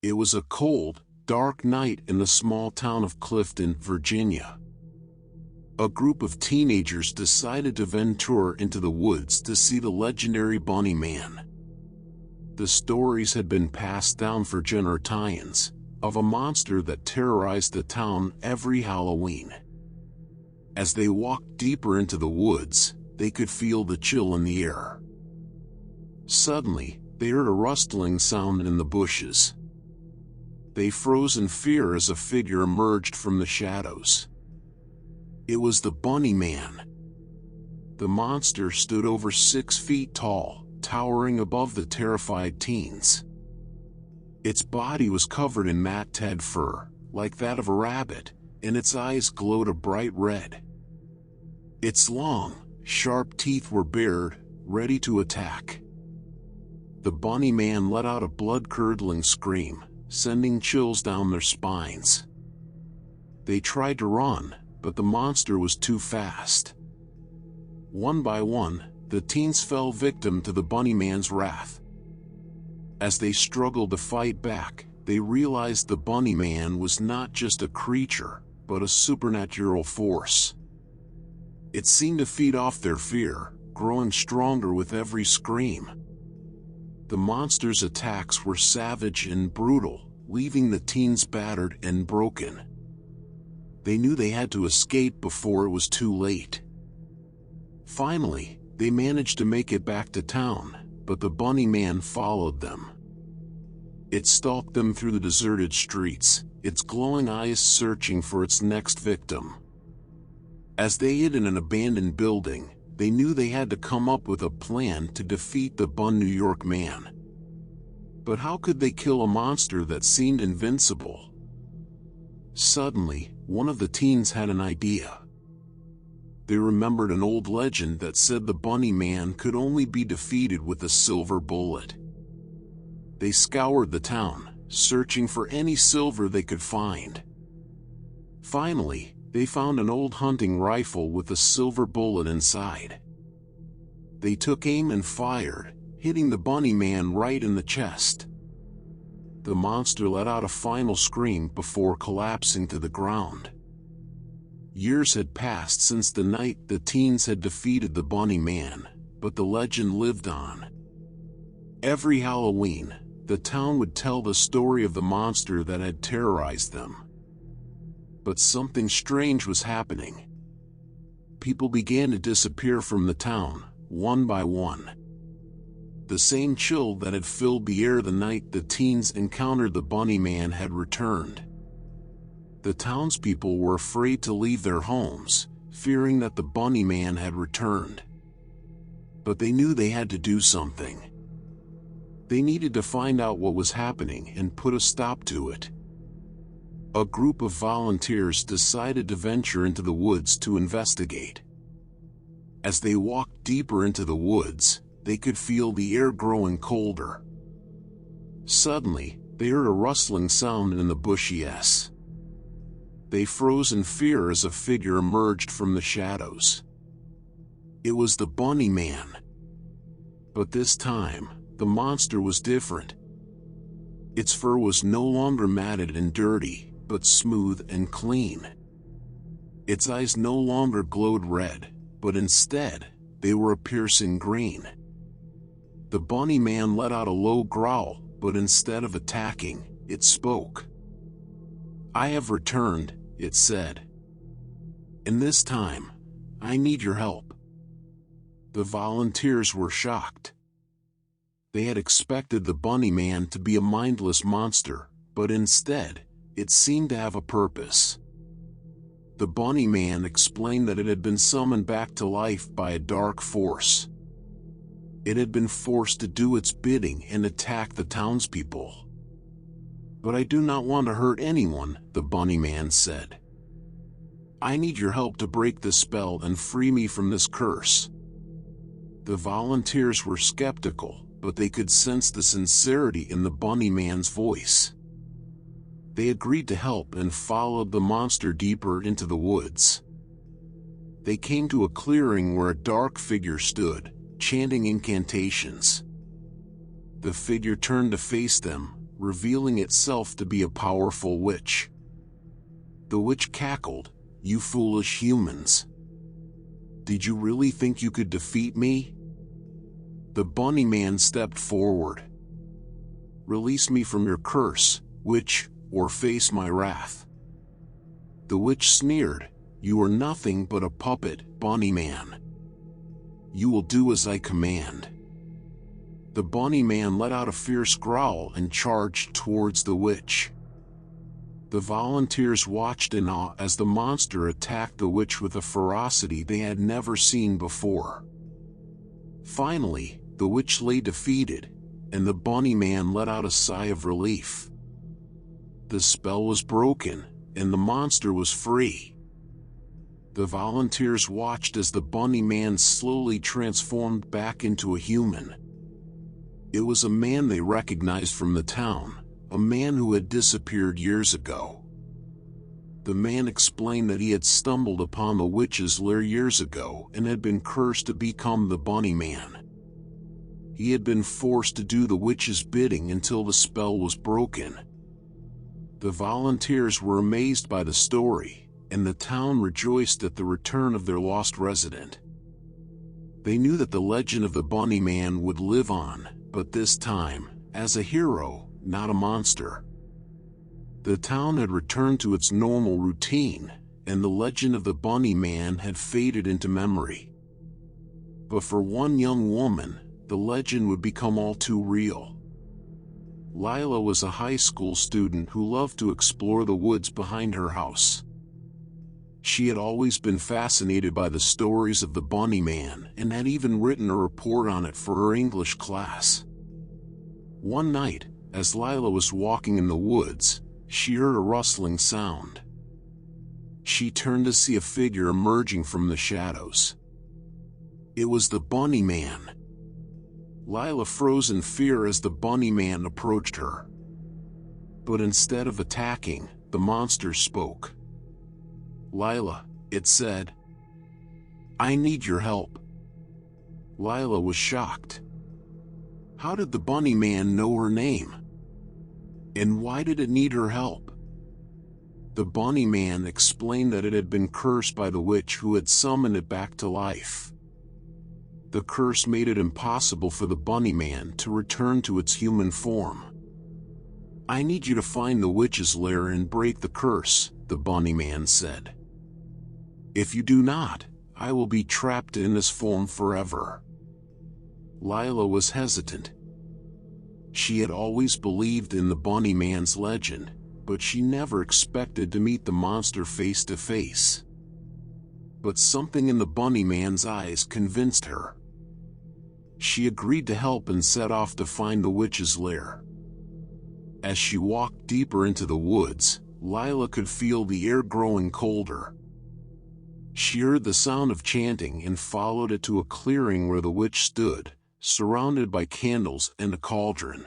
It was a cold, dark night in the small town of Clifton, Virginia. A group of teenagers decided to venture into the woods to see the legendary Bunny Man. The stories had been passed down for generations, of a monster that terrorized the town every Halloween. As they walked deeper into the woods, they could feel the chill in the air. Suddenly, they heard a rustling sound in the bushes. They froze in fear as a figure emerged from the shadows. It was the Bunny Man. The monster stood over 6 feet tall, towering above the terrified teens. Its body was covered in matted fur, like that of a rabbit, and its eyes glowed a bright red. Its long, sharp teeth were bared, ready to attack. The Bunny Man let out a blood-curdling scream, sending chills down their spines. They tried to run, but the monster was too fast. One by one, the teens fell victim to the Bunny Man's wrath. As they struggled to fight back, they realized the Bunny Man was not just a creature, but a supernatural force. It seemed to feed off their fear, growing stronger with every scream. The monster's attacks were savage and brutal, leaving the teens battered and broken. They knew they had to escape before it was too late. Finally, they managed to make it back to town, but the Bunny Man followed them. It stalked them through the deserted streets, its glowing eyes searching for its next victim. As they hid in an abandoned building, they knew they had to come up with a plan to defeat the New York Man. But how could they kill a monster that seemed invincible? Suddenly, one of the teens had an idea. They remembered an old legend that said the Bunny Man could only be defeated with a silver bullet. They scoured the town, searching for any silver they could find. Finally, they found an old hunting rifle with a silver bullet inside. They took aim and fired, hitting the Bunny Man right in the chest. The monster let out a final scream before collapsing to the ground. Years had passed since the night the teens had defeated the Bunny Man, but the legend lived on. Every Halloween, the town would tell the story of the monster that had terrorized them. But something strange was happening. People began to disappear from the town, one by one. The same chill that had filled the air the night the teens encountered the Bunny Man had returned. The townspeople were afraid to leave their homes, fearing that the Bunny Man had returned. But they knew they had to do something. They needed to find out what was happening and put a stop to it. A group of volunteers decided to venture into the woods to investigate. As they walked deeper into the woods, they could feel the air growing colder. Suddenly, they heard a rustling sound in the bushes. They froze in fear as a figure emerged from the shadows. It was the Bunny Man. But this time, the monster was different. Its fur was no longer matted and dirty, but smooth and clean. Its eyes no longer glowed red, but instead, they were a piercing green. The Bunny Man let out a low growl, but instead of attacking, it spoke. "I have returned," it said. "And this time, I need your help." The volunteers were shocked. They had expected the Bunny Man to be a mindless monster, but instead, it seemed to have a purpose. The Bunny Man explained that it had been summoned back to life by a dark force. It had been forced to do its bidding and attack the townspeople. "But I do not want to hurt anyone," the Bunny Man said. "I need your help to break the spell and free me from this curse." The volunteers were skeptical, but they could sense the sincerity in the Bunny Man's voice. They agreed to help and followed the monster deeper into the woods. They came to a clearing where a dark figure stood, chanting incantations. The figure turned to face them, revealing itself to be a powerful witch. The witch cackled, "You foolish humans. Did you really think you could defeat me?" The bunny man stepped forward. "Release me from your curse, witch, or face my wrath." The witch sneered, "You are nothing but a puppet, bunny man. You will do as I command." The bunny man let out a fierce growl and charged towards the witch. The volunteers watched in awe as the monster attacked the witch with a ferocity they had never seen before. Finally, the witch lay defeated, and the bunny man let out a sigh of relief. The spell was broken, and the monster was free. The volunteers watched as the bunny man slowly transformed back into a human. It was a man they recognized from the town, a man who had disappeared years ago. The man explained that he had stumbled upon the witch's lair years ago and had been cursed to become the bunny man. He had been forced to do the witch's bidding until the spell was broken. The volunteers were amazed by the story, and the town rejoiced at the return of their lost resident. They knew that the legend of the bunny man would live on, but this time, as a hero, not a monster. The town had returned to its normal routine, and the legend of the bunny man had faded into memory. But for one young woman, the legend would become all too real. Lila was a high school student who loved to explore the woods behind her house. She had always been fascinated by the stories of the bunny man and had even written a report on it for her English class. One night, as Lila was walking in the woods, she heard a rustling sound. She turned to see a figure emerging from the shadows. It was the bunny man. Lila froze in fear as the bunny man approached her. But instead of attacking, the monster spoke. "Lila," it said, "I need your help." Lila was shocked. How did the bunny man know her name? And why did it need her help? The bunny man explained that it had been cursed by the witch who had summoned it back to life. The curse made it impossible for the bunny man to return to its human form. "I need you to find the witch's lair and break the curse," the bunny man said. "If you do not, I will be trapped in this form forever." Lila was hesitant. She had always believed in the bunny man's legend, but she never expected to meet the monster face to face. But something in the bunny man's eyes convinced her. She agreed to help and set off to find the witch's lair. As she walked deeper into the woods, Lila could feel the air growing colder. She heard the sound of chanting and followed it to a clearing where the witch stood, surrounded by candles and a cauldron.